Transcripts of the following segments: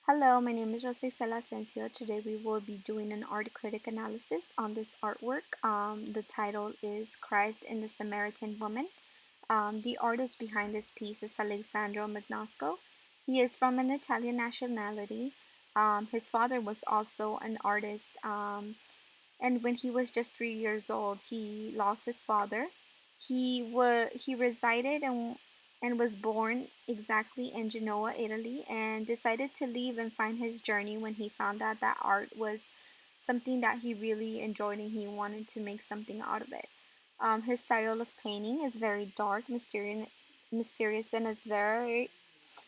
Hello, my name is Jose Asensio. Today we will be doing an art critic analysis on this artwork. The title is Christ and the Samaritan Woman. The artist behind this piece is Alessandro Magnosco. He is from an Italian nationality. His father was also an artist, and when he was just 3 years old, he lost his father. He resided and was born exactly in Genoa, Italy, and decided to leave and find his journey when he found out that art was something that he really enjoyed and he wanted to make something out of it. His style of painting is very dark, mysterious, and as very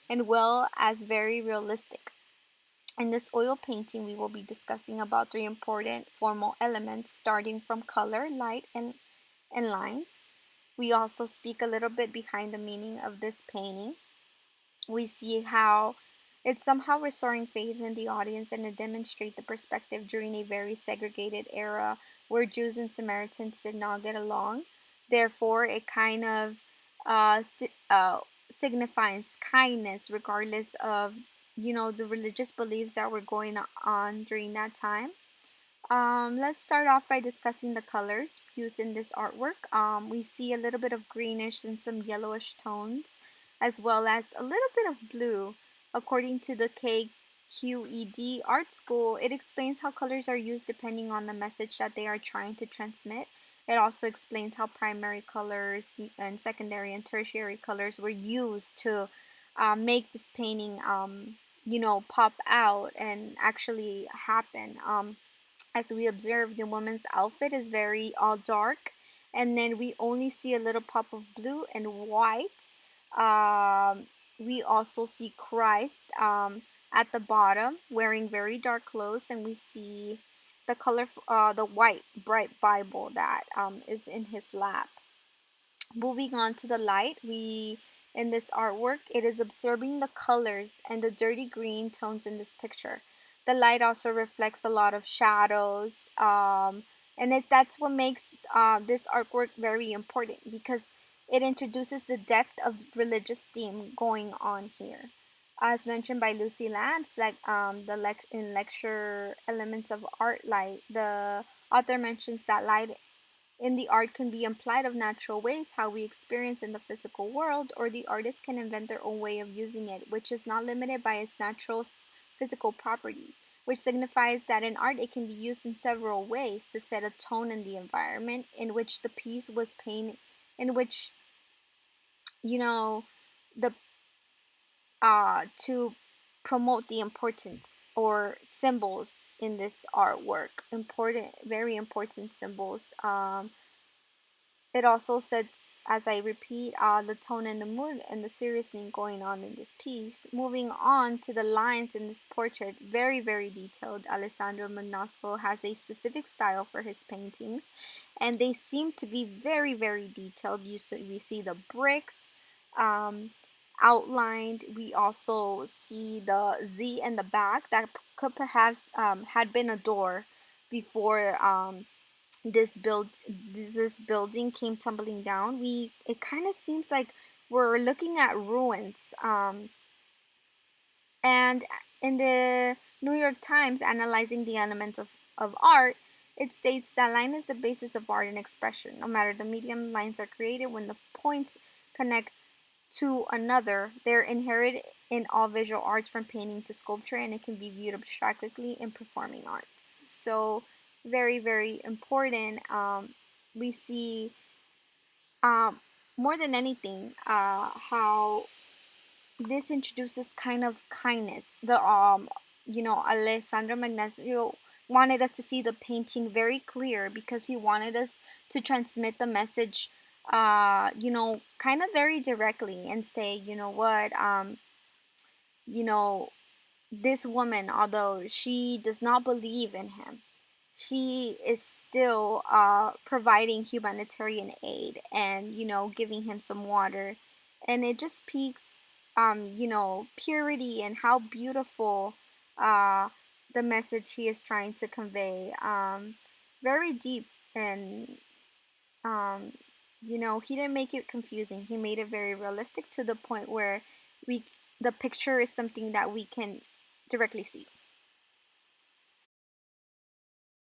and well as very realistic. In this oil painting, we will be discussing about three important formal elements, starting from color, light, and lines. We also speak a little bit behind the meaning of this painting. We see how it's somehow restoring faith in the audience and it demonstrates the perspective during a very segregated era where Jews and Samaritans did not get along. Therefore, it kind of signifies kindness regardless of the religious beliefs that were going on during that time. Let's start off by discussing the colors used in this artwork. We see a little bit of greenish and some yellowish tones, as well as a little bit of blue. According to the KQED art school, it explains how colors are used depending on the message that they are trying to transmit. It also explains how primary colors and secondary and tertiary colors were used to make this painting, pop out and actually happen. As we observe, the woman's outfit is very all dark, and then we only see a little pop of blue and white. We also see Christ at the bottom wearing very dark clothes, and we see the white bright Bible that is in his lap. Moving on to the light, we in this artwork, it is absorbing the colors and the dirty green tones in this picture. The light also reflects a lot of shadows, and that's what makes this artwork very important because it introduces the depth of religious theme going on here. As mentioned by Lucy Lamps, like in lecture Elements of Art Light, the author mentions that light in the art can be implied of natural ways, how we experience in the physical world, or the artist can invent their own way of using it, which is not limited by its natural physical property, which signifies that in art it can be used in several ways to set a tone in the environment in which the piece was painted, in which, you know, the to promote the importance or symbols in this artwork, important, very important symbols. It also sets, as I repeat, the tone and the mood and the seriousness going on in this piece. Moving on to the lines in this portrait, very, very detailed. Alessandro Manasco has a specific style for his paintings, and they seem to be very, very detailed. We see the bricks um, outlined. We also see the Z in the back that could perhaps had been a door before this building came tumbling down. It kind of seems like we're looking at ruins. And in the New York Times analyzing the elements of art, it states that line is the basis of art and expression. No matter the medium, lines are created when the points connect to another. They're inherent in all visual arts from painting to sculpture, and it can be viewed abstractly in performing arts. So, very, very important. We see um, more than anything how this introduces kind of kindness. Alessandro Magnesio wanted us to see the painting very clear because he wanted us to transmit the message, kind of very directly and say, you know what, you know, this woman, although she does not believe in him, she is still providing humanitarian aid and giving him some water, and it just speaks purity and how beautiful uh, the message he is trying to convey, very deep, and um, he didn't make it confusing. He made it very realistic to the point where we the picture is something that we can directly see.